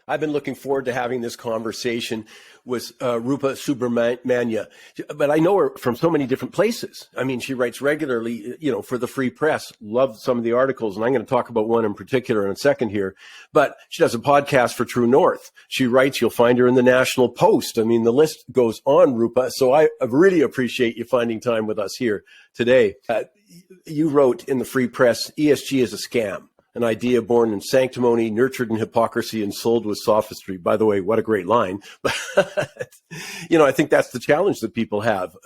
I've been looking forward to having this conversation with Rupa Subramanya, but I know her from so many different places. I mean, she writes regularly, for the Free Press. Love some of the articles, and I'm going to talk about one in particular in a second here. But she does a podcast for True North. She writes, you'll find her in the National Post. I mean, the list goes on, Rupa. So I really appreciate you finding time with us here today. You wrote in the Free Press, ESG is a scam. An idea born in sanctimony, nurtured in hypocrisy, and sold with sophistry. By the way, what a great line. But, I think that's the challenge that people have,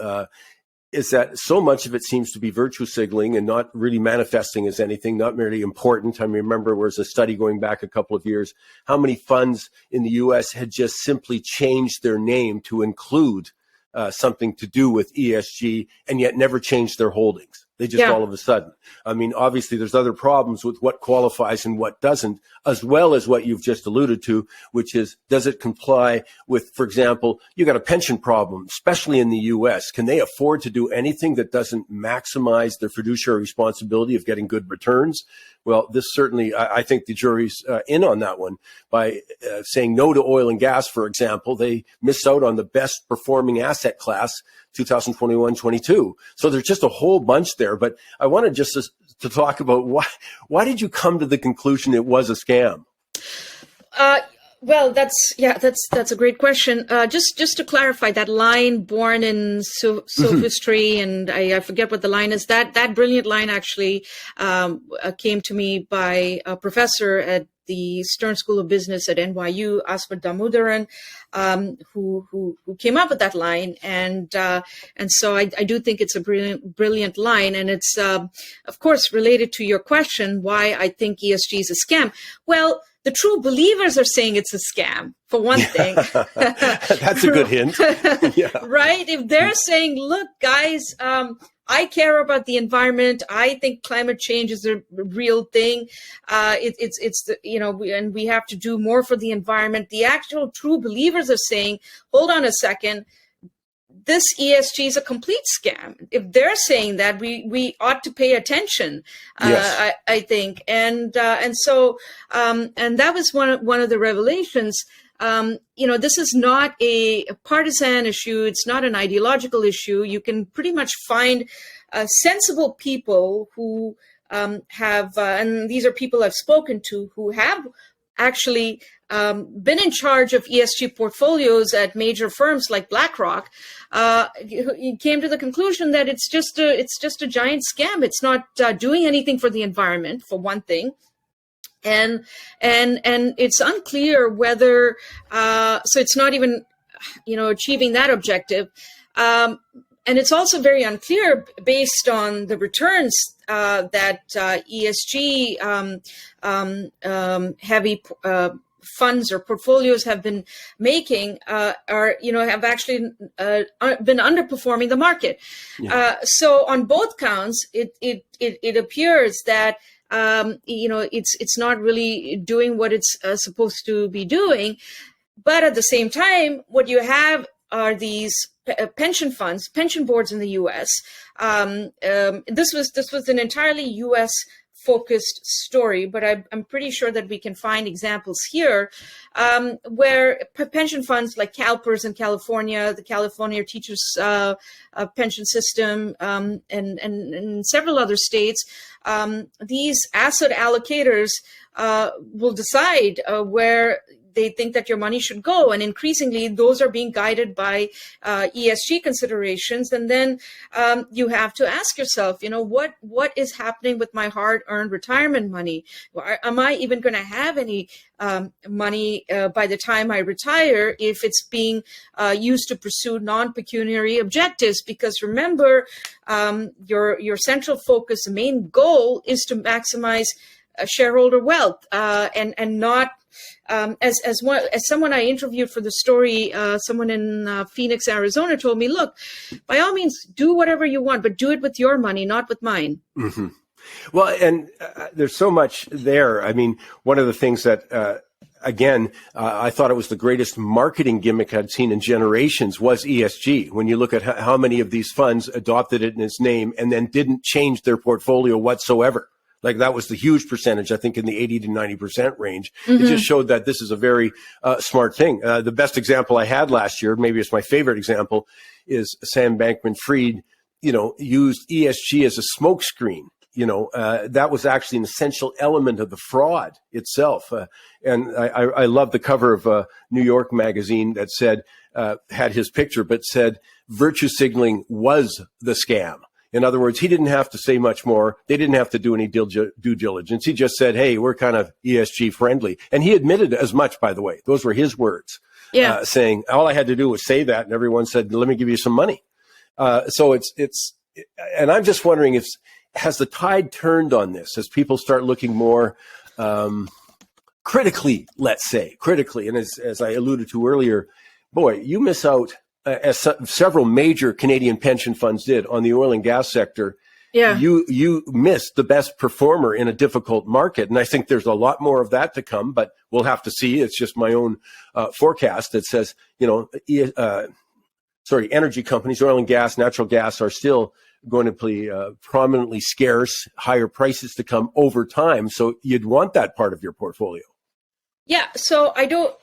is that so much of it seems to be virtue signaling and not really manifesting as anything, not merely important. I remember there was a study going back a couple of years, how many funds in the U.S. had just simply changed their name to include something to do with ESG and yet never changed their holdings. They just all of a sudden. I mean, obviously, there's other problems with what qualifies and what doesn't, as well as what you've just alluded to, which is, does it comply with, for example, you got a pension problem, especially in the U.S. Can they afford to do anything that doesn't maximize their fiduciary responsibility of getting good returns? Well, this certainly, I think the jury's in on that one. By saying no to oil and gas, for example, they miss out on the best performing asset class 2021-22. So there's just a whole bunch there. But I wanted just to talk about why did you come to the conclusion it was a scam? Well, that's a great question. Just to clarify, that line, born in sophistry, and I forget what the line is. That brilliant line actually came to me by a professor at the Stern School of Business at NYU, Aswad Damodaran, who came up with that line, and so I do think it's a brilliant line, and it's of course related to your question why I think ESG is a scam. Well, the true believers are saying it's a scam, for one thing. That's a good hint. Yeah. Right? If they're saying, look, guys, I care about the environment. I think climate change is a real thing. And we have to do more for the environment. The actual true believers are saying, hold on a second, this ESG is a complete scam. If they're saying that, we ought to pay attention. Yes. I think, and that was one of the revelations. This is not a partisan issue. It's not an ideological issue. You can pretty much find sensible people who have, and these are people I've spoken to, who have actually been in charge of ESG portfolios at major firms like BlackRock. He came to the conclusion that it's just a giant scam. It's not doing anything for the environment, for one thing. And it's unclear whether, so it's not even, achieving that objective. And it's also very unclear based on the returns that ESG heavy funds or portfolios have been making have actually been underperforming the market. Yeah. So on both counts, it appears that it's not really doing what it's supposed to be doing. But at the same time, what you have are these pension funds, pension boards in the U.S. This was an entirely U.S. focused story, but I'm pretty sure that we can find examples here where pension funds like CalPERS in California, the California Teachers Pension System, and several other states, these asset allocators will decide where they think that your money should go. And increasingly, those are being guided by ESG considerations. And then you have to ask yourself, what is happening with my hard-earned retirement money? Am I even going to have any money by the time I retire if it's being used to pursue non-pecuniary objectives? Because remember, your central focus, the main goal is to maximize shareholder wealth and not as someone I interviewed for the story, someone in Phoenix, Arizona, told me, look, by all means, do whatever you want, but do it with your money, not with mine. Mm-hmm. Well, and there's so much there. I mean, one of the things that, I thought it was the greatest marketing gimmick I'd seen in generations was ESG. When you look at how many of these funds adopted it in its name and then didn't change their portfolio whatsoever. Like that was the huge percentage, I think in the 80 to 90% range. It just showed that this is a very smart thing. The best example I had last year, maybe it's my favorite example, is Sam Bankman-Fried, used ESG as a smokescreen. That was actually an essential element of the fraud itself. And I love the cover of New York Magazine that said, had his picture, but said virtue signaling was the scam. In other words, he didn't have to say much more. They didn't have to do any due diligence. He just said, hey, we're kind of ESG friendly. And he admitted as much, by the way. Those were his words, saying all I had to do was say that. And everyone said, let me give you some money. So and I'm just wondering has the tide turned on this as people start looking more critically, let's say, critically. And as I alluded to earlier, boy, you miss out, as several major Canadian pension funds did on the oil and gas sector. Yeah. You missed the best performer in a difficult market. And I think there's a lot more of that to come, but we'll have to see. It's just my own forecast that says, energy companies, oil and gas, natural gas are still going to be prominently scarce, higher prices to come over time. So you'd want that part of your portfolio. Yeah. So I don't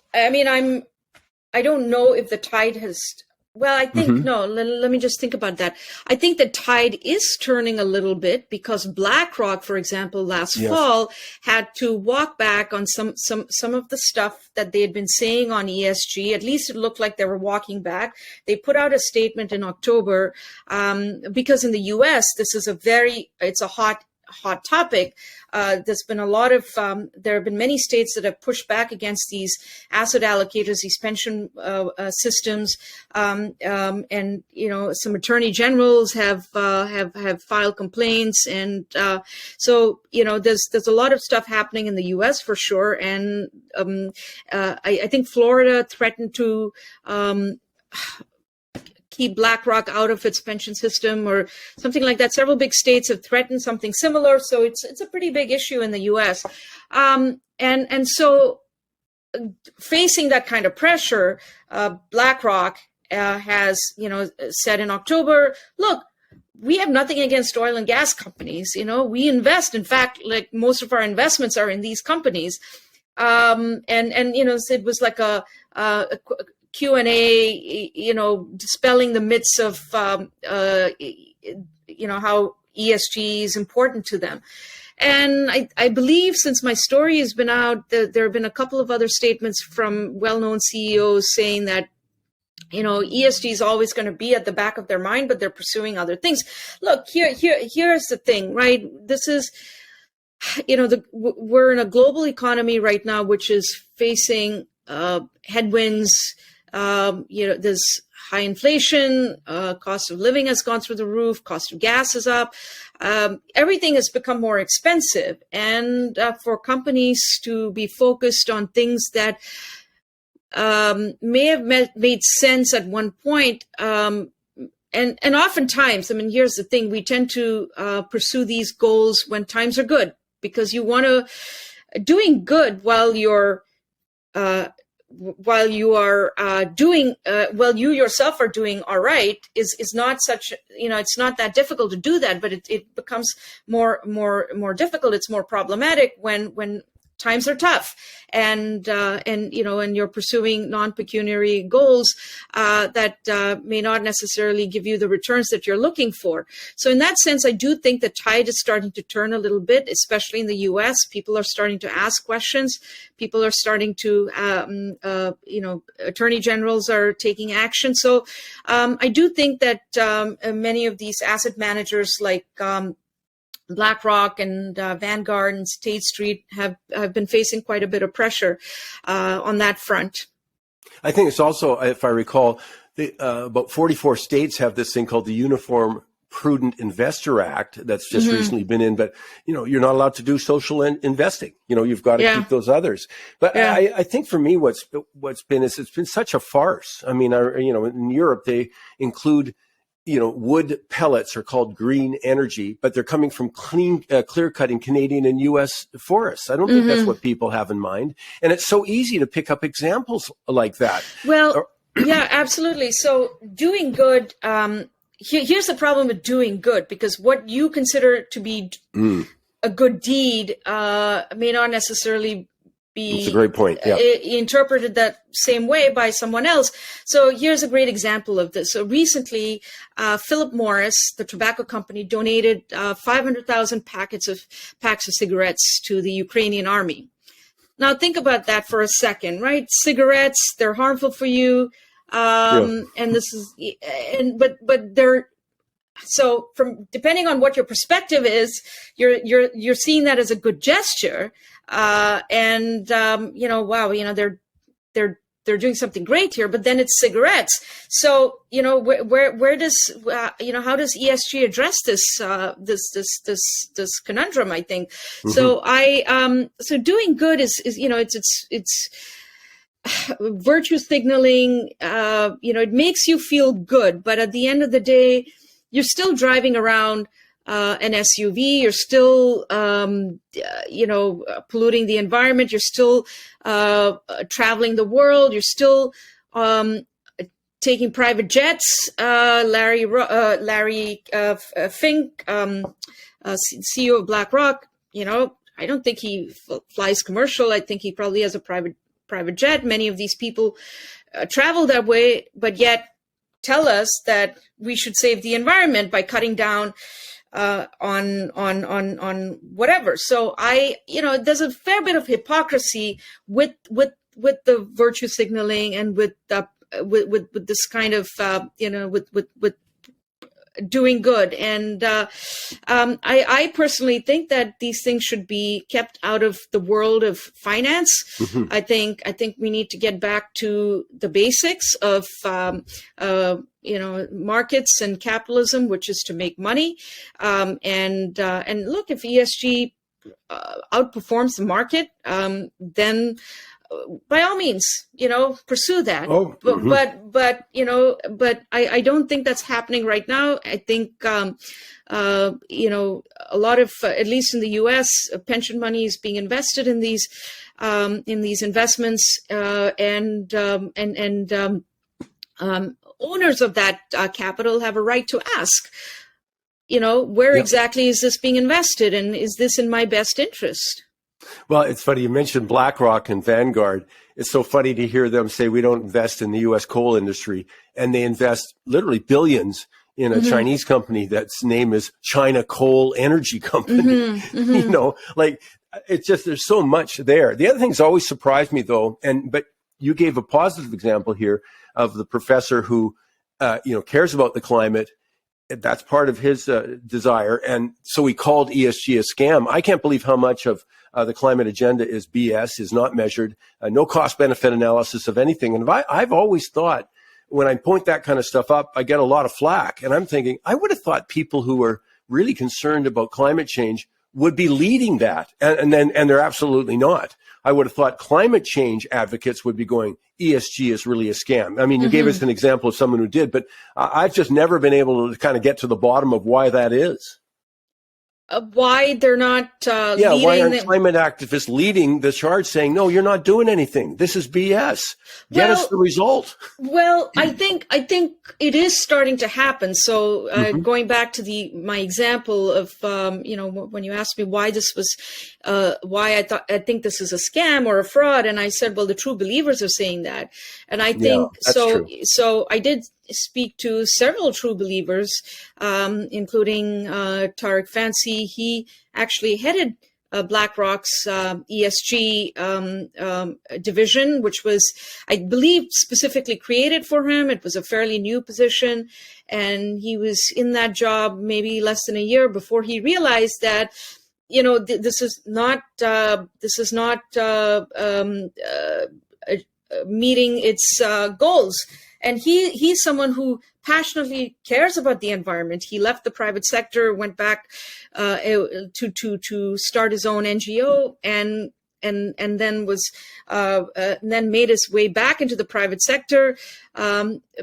know if the tide has, I think, no, let me just think about that. I think the tide is turning a little bit because BlackRock, for example, last fall had to walk back on some of the stuff that they had been saying on ESG. At least it looked like they were walking back. They put out a statement in October because in the US, it's a hot topic. There's been a lot of, there have been many states that have pushed back against these asset allocators, these pension systems, and some attorney generals have filed complaints, and so there's a lot of stuff happening in the U.S. for sure, and I think Florida threatened to keep BlackRock out of its pension system or something like that. Several big states have threatened something similar. So it's a pretty big issue in the US. And so facing that kind of pressure, BlackRock has, said in October, look, we have nothing against oil and gas companies. We invest. In fact, like most of our investments are in these companies. It was like a Q&A, dispelling the myths of, how ESG is important to them. And I believe since my story has been out, there have been a couple of other statements from well-known CEOs saying that, ESG is always going to be at the back of their mind, but they're pursuing other things. Look, here's the thing, right? This is, we're in a global economy right now, which is facing headwinds. There's high inflation, cost of living has gone through the roof, cost of gas is up, everything has become more expensive. And for companies to be focused on things that may have made sense at one point, and oftentimes, here's the thing, we tend to pursue these goals when times are good, because you want to, doing good while you yourself are doing all right is not such, it's not that difficult to do that, but it becomes more difficult. It's more problematic when times are tough and you're pursuing non-pecuniary goals that may not necessarily give you the returns that you're looking for. So in that sense, I do think the tide is starting to turn a little bit, especially in the US. People are starting to ask questions. People are starting to, attorney generals are taking action. So I do think that many of these asset managers like BlackRock and Vanguard and State Street have been facing quite a bit of pressure on that front. I think it's also, if I recall, about 44 states have this thing called the Uniform Prudent Investor Act that's just recently been in, but you're not allowed to do social investing. You've got to keep those others. But I think for me, what's been is it's been such a farce. In Europe they include wood pellets are called green energy, but they're coming from clear-cutting Canadian and U.S. forests. I don't think that's what people have in mind. And it's so easy to pick up examples like that. Well, yeah, absolutely. So doing good, here's the problem with doing good, because what you consider to be a good deed may not necessarily be It's a great point. Yeah. interpreted that same way by someone else. So here's a great example of this. So recently, Philip Morris, the tobacco company, donated 500,000 packs of cigarettes to the Ukrainian army. Now think about that for a second, right? Cigarettes, they're harmful for you, and this is, but they're. So from depending on what your perspective is, you're seeing that as a good gesture, wow, they're doing something great here. But then it's cigarettes. So where does how does ESG address this conundrum? I think so. So doing good is it's virtue signaling. It makes you feel good, but at the end of the day, you're still driving around an SUV. You're still, polluting the environment. You're still traveling the world. You're still taking private jets. Larry Fink, CEO of BlackRock. I don't think he flies commercial. I think he probably has a private jet. Many of these people travel that way, but yet tell us that we should save the environment by cutting down on whatever. So there's a fair bit of hypocrisy with the virtue signaling and with this kind of with doing good. And I personally think that these things should be kept out of the world of finance. Mm-hmm. I think we need to get back to the basics of markets and capitalism, which is to make money. And look, if ESG outperforms the market, then by all means, pursue that. Oh, mm-hmm. But I don't think that's happening right now. I think, a lot of, at least in the U.S., pension money is being invested in these investments, and owners of that capital have a right to ask, where exactly is this being invested, and is this in my best interest? Well, it's funny. You mentioned BlackRock and Vanguard. It's so funny to hear them say we don't invest in the U.S. coal industry, and they invest literally billions in a mm-hmm. Chinese company that's name is China Coal Energy Company. Mm-hmm. Mm-hmm. It's just, there's so much there. The other thing's always surprised me though, but you gave a positive example here of the professor who, cares about the climate. That's part of his desire. And so he called ESG a scam. I can't believe how much of the climate agenda is BS, is not measured, no cost benefit analysis of anything. And I've always thought when I point that kind of stuff up, I get a lot of flack. And I'm thinking, I would have thought people who are really concerned about climate change would be leading that. And they're absolutely not. I would have thought climate change advocates would be going, ESG is really a scam. I mean, you mm-hmm. gave us an example of someone who did, but I've just never been able to kind of get to the bottom of why that is. Why they're not leading. Why aren't climate activists leading the charge saying, no, you're not doing anything. This is BS. Get us the result. Well, I think it is starting to happen. So mm-hmm. going back to my example of, when you asked me why this was, why I think this is a scam or a fraud. And I said, well, the true believers are saying that. And I think true. So I did speak to several true believers, including Tariq Fancy. He actually headed BlackRock's ESG division, which was, I believe, specifically created for him. It was a fairly new position, and he was in that job maybe less than a year before he realized that, this is not meeting its goals. And he's someone who passionately cares about the environment. He left the private sector, went back to start his own NGO, and then was then made his way back into the private sector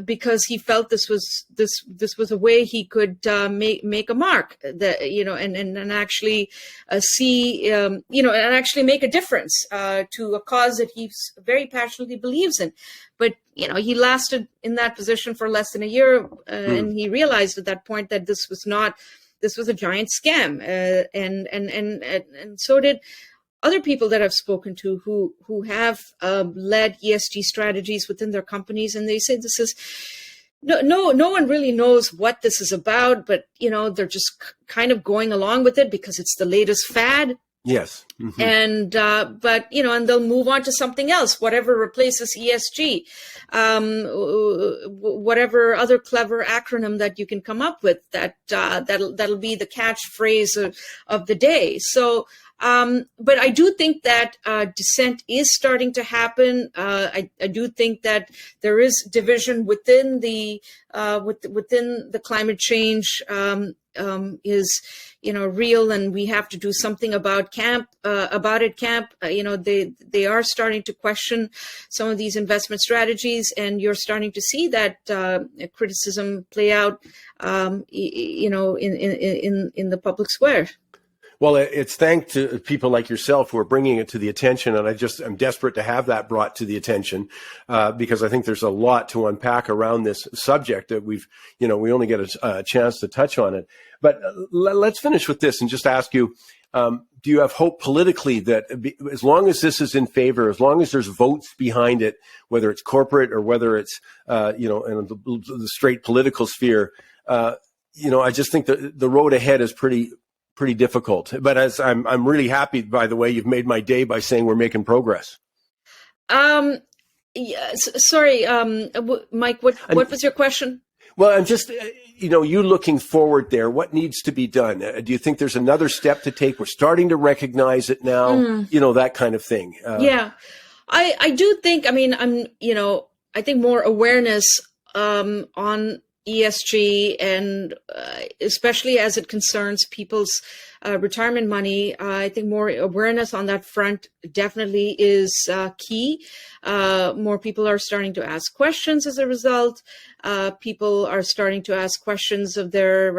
because he felt this was a way he could make a mark, and actually see and actually make a difference to a cause that he very passionately believes in. But he lasted in that position for less than a year, and he realized at that point that this was not this was a giant scam, and so did other people that I've spoken to who have led ESG strategies within their companies, and they say this is no one really knows what this is about, but they're just kind of going along with it because it's the latest fad. Yes. Mm-hmm. And but and they'll move on to something else, whatever replaces ESG, whatever other clever acronym that you can come up with that'll be the catchphrase of the day. So but I do think that dissent is starting to happen. I do think that there is division within the climate change is real, and we have to do something about it. They are starting to question some of these investment strategies, and you're starting to see that criticism play out in the public square. Well, it's thanks to people like yourself who are bringing it to the attention, and I'm desperate to have that brought to the attention because I think there's a lot to unpack around this subject that we only get a chance to touch on it. But let's finish with this and just ask you, do you have hope politically that as long as this is in favor, as long as there's votes behind it, whether it's corporate or whether it's in the straight political sphere, I just think that the road ahead is pretty difficult. But as I'm really happy, by the way, you've made my day by saying we're making progress. Sorry, Mike, what was your question? Well, I'm just, you looking forward there, what needs to be done? Do you think there's another step to take? We're starting to recognize it now, that kind of thing. Yeah, I do think, I think more awareness on ESG, and especially as it concerns people's retirement money, I think more awareness on that front definitely is key. More people are starting to ask questions as a result. People are starting to ask questions of their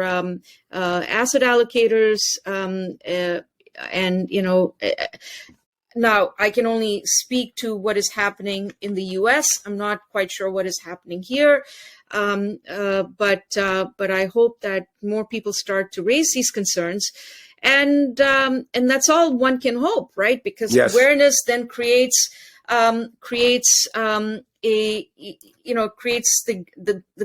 asset allocators, now, I can only speak to what is happening in the U.S. I'm not quite sure what is happening here, but I hope that more people start to raise these concerns, and that's all one can hope, right? Because yes. Awareness then creates the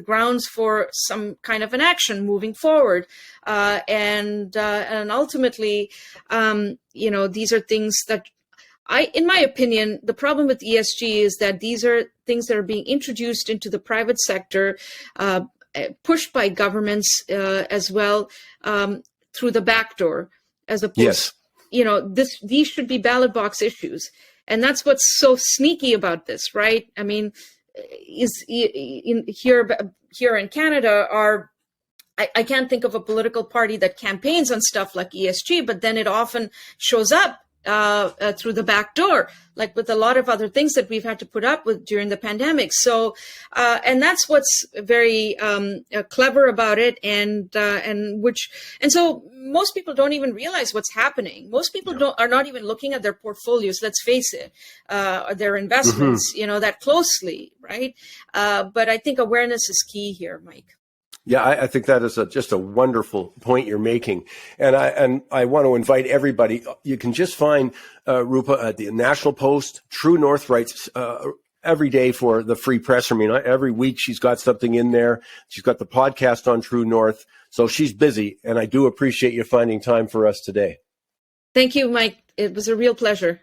grounds for some kind of an action moving forward, and ultimately, these are things that. In my opinion, the problem with ESG is that these are things that are being introduced into the private sector, pushed by governments as well, through the back door, as opposed, yes. These should be ballot box issues, and that's what's so sneaky about this, right? I mean, here in Canada I can't think of a political party that campaigns on stuff like ESG, but then it often shows up through the back door, like with a lot of other things that we've had to put up with during the pandemic. So, and that's what's very clever about it, and so most people don't even realize what's happening. Most people are not even looking at their portfolios. Let's face it, their investments, that closely, right? But I think awareness is key here, Mike. Yeah, I think that is just a wonderful point you're making. And I want to invite everybody. You can just find Rupa at the National Post. True North writes every day for the Free Press. I mean, every week she's got something in there. She's got the podcast on True North. So she's busy. And I do appreciate you finding time for us today. Thank you, Mike. It was a real pleasure.